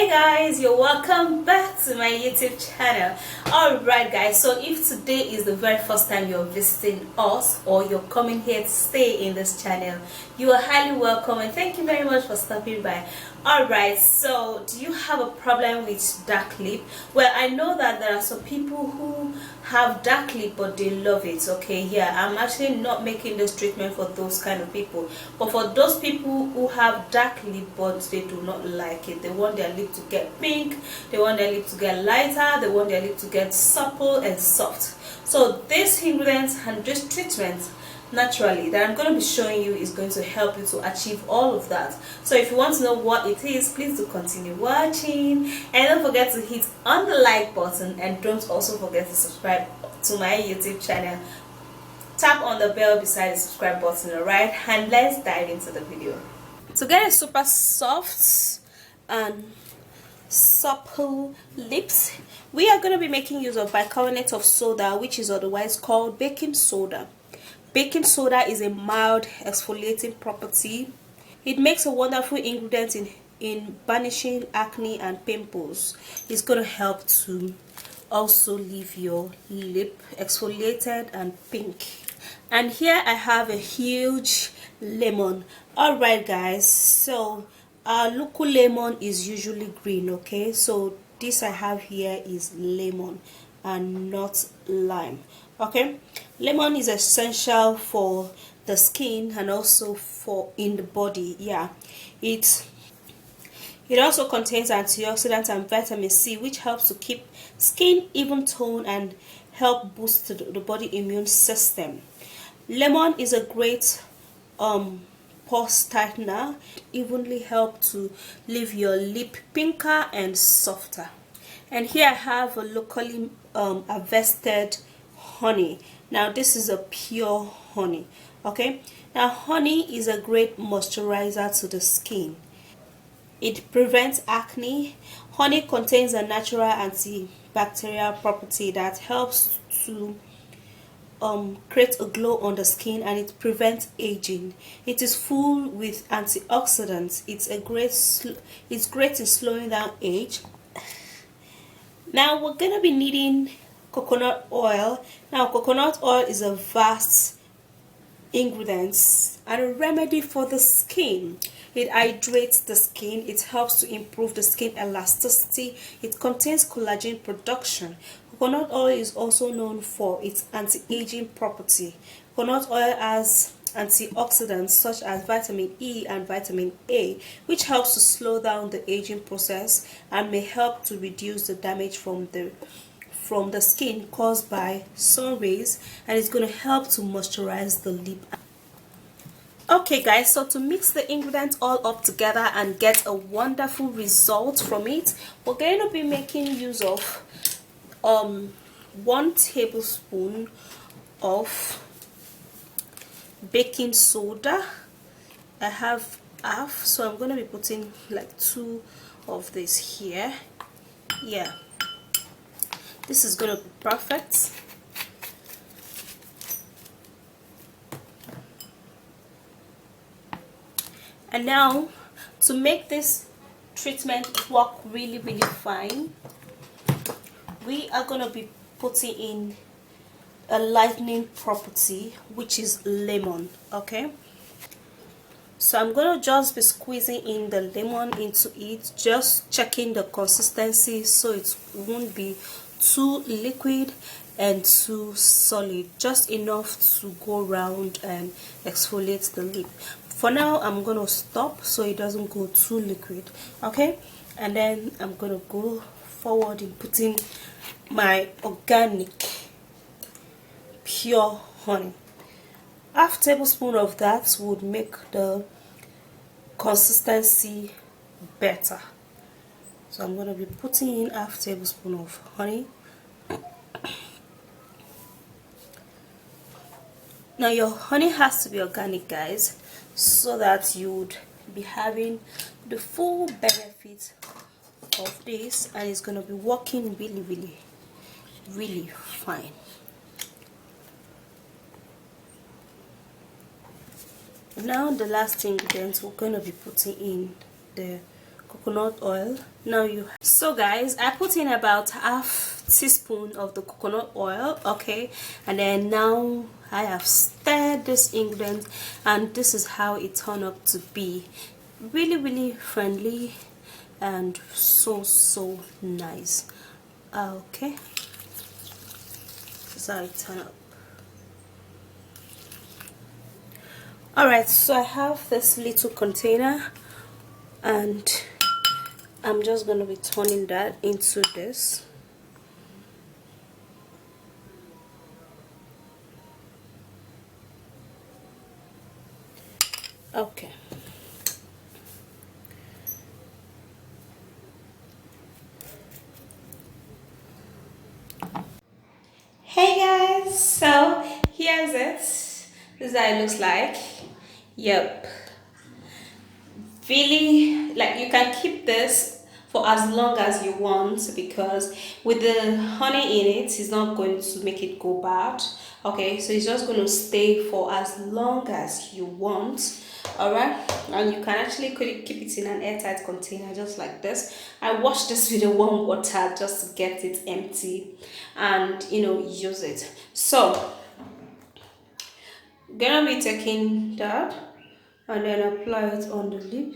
Hey guys, you're welcome back to my YouTube channel. Alright guys, so if today is the very first time you're visiting us or you're coming here to stay in this channel, you are highly welcome and thank you very much for stopping by. Alright, so do you have a problem with dark lip? Well, I know that there are some people who have dark lip but they love it. Okay, yeah, I'm actually not making this treatment for those kind of people, but for those people who have dark lip but they do not like it, they want their lip to get pink, they want their lip to get lighter, they want their lip to get supple and soft. So this ingredients and this treatment naturally that I'm going to be showing you is going to help you to achieve all of that. So if you want to know what it is, please do continue watching and don't forget to hit on the like button and don't also forget to subscribe to my YouTube channel. Tap on the bell beside the subscribe button, alright, and let's dive into the video. To get a super soft and supple lips, we are going to be making use of bicarbonate of soda, which is otherwise called baking soda. Baking soda is a mild exfoliating property. It makes a wonderful ingredient in banishing acne and pimples. It's going to help to also leave your lip exfoliated and pink. And here I have a huge lemon. Alright guys, so our local lemon is usually green, okay? So this I have here is lemon and not lime. Okay, lemon is essential for the skin and also for in the body. Yeah, it also contains antioxidants and vitamin C, which helps to keep skin even tone and help boost the body immune system. Lemon is a great pores tightener, evenly help to leave your lip pinker and softer. And here I have a locally harvested honey. Now this is a pure honey. Okay, now honey is a great moisturizer to the skin. It prevents acne. Honey contains a natural antibacterial property that helps to create a glow on the skin, and it prevents aging. It is full with antioxidants. It's great in slowing down age. Now we're gonna be needing coconut oil. Now coconut oil is a vast ingredient and a remedy for the skin. It hydrates the skin, it helps to improve the skin elasticity, it contains collagen production. Coconut oil is also known for its anti-aging property. Coconut oil has antioxidants such as vitamin E and vitamin A, which helps to slow down the aging process and may help to reduce the damage from the skin caused by sun rays, and it's going to help to moisturize the lip. Okay guys, so to mix the ingredients all up together and get a wonderful result from it, we're going to be making use of 1 tablespoon of baking soda. I have half, so I'm going to be putting like 2 of this here. Yeah, this is going to be perfect. And now to make this treatment work really fine, we are going to be putting in a lightening property, which is lemon. Okay, so I'm going to just be squeezing in the lemon into it, just checking the consistency so it won't be too liquid and too solid, just enough to go around and exfoliate the lip. For now I'm going to stop so it doesn't go too liquid. Okay, and then I'm going to go forward in putting my organic pure honey. Half tablespoon of that would make the consistency better. So I'm going to be putting in half tablespoon of honey. Now your honey has to be organic guys, so that you would be having the full benefit of this, and it's going to be working really fine. Now the last ingredient, we're going to be putting in the coconut oil. Now so guys, I put in about half teaspoon of the coconut oil, okay, and then now I have stirred this ingredient, and this is how it turned up to be. Really friendly and so nice. Okay, this is how it turned up. Alright, so I have this little container, and I'm just going to be turning that into this. Okay. Hey guys, so here's it. This is how it looks like. Yep. Really, like, you can keep this for as long as you want, because with the honey in it, it's not going to make it go bad. Okay, so it's just going to stay for as long as you want. Alright, and you can actually keep it in an airtight container just like this. I washed this with the warm water just to get it empty and use it. So gonna be taking that and then apply it on the lip.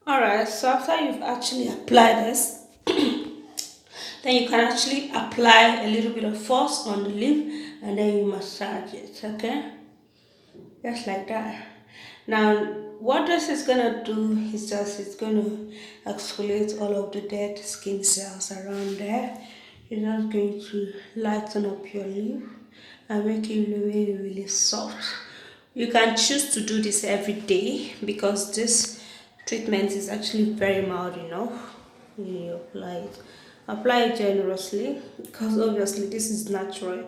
Alright, so after you've actually applied this, then you can actually apply a little bit of force on the lip, and then you massage it, okay? Just like that. Now, what this is gonna do is it's gonna exfoliate all of the dead skin cells around there. It's just going to lighten up your lip and make it really soft. You can choose to do this every day, because this treatment is actually very mild enough. You apply it generously, because obviously this is natural.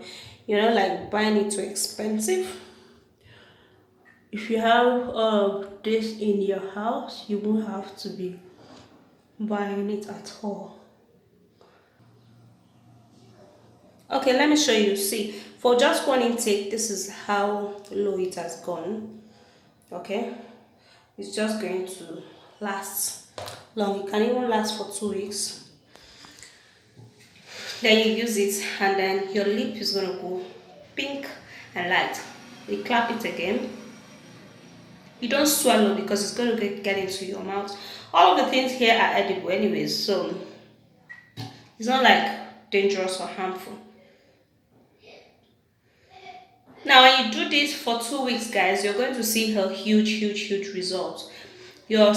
Like buying it too expensive. If you have this in your house, you won't have to be buying it at all. Okay, let me show you. See, for just one intake, this is how low it has gone. Okay, it's just going to last long. It can even last for 2 weeks. Then you use it, and then your lip is going to go pink and light. You clap it again. You don't swallow, because it's going to get into your mouth. All of the things here are edible anyways, so it's not like dangerous or harmful. Now when you do this for 2 weeks, guys, you're going to see a huge result. Your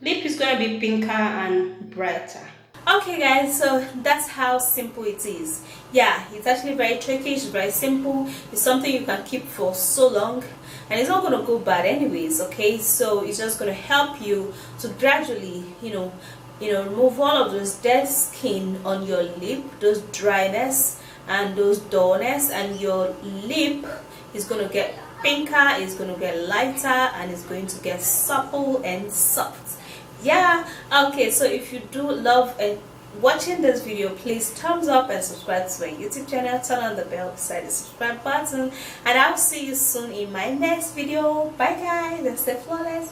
lip is going to be pinker and brighter. Okay guys, so that's how simple it is. Yeah, it's actually very tricky. It's very simple. It's something you can keep for so long, and it's not going to go bad anyways. Okay, so it's just going to help you to gradually remove all of those dead skin on your lip, those dryness and those dullness, and your lip is going to get pinker, it's going to get lighter, and it's going to get supple and soft. Yeah, okay, so if you do love watching this video, please thumbs up and subscribe to my YouTube channel. Turn on the bell beside the subscribe button, and I'll see you soon in my next video. Bye guys, and stay flawless.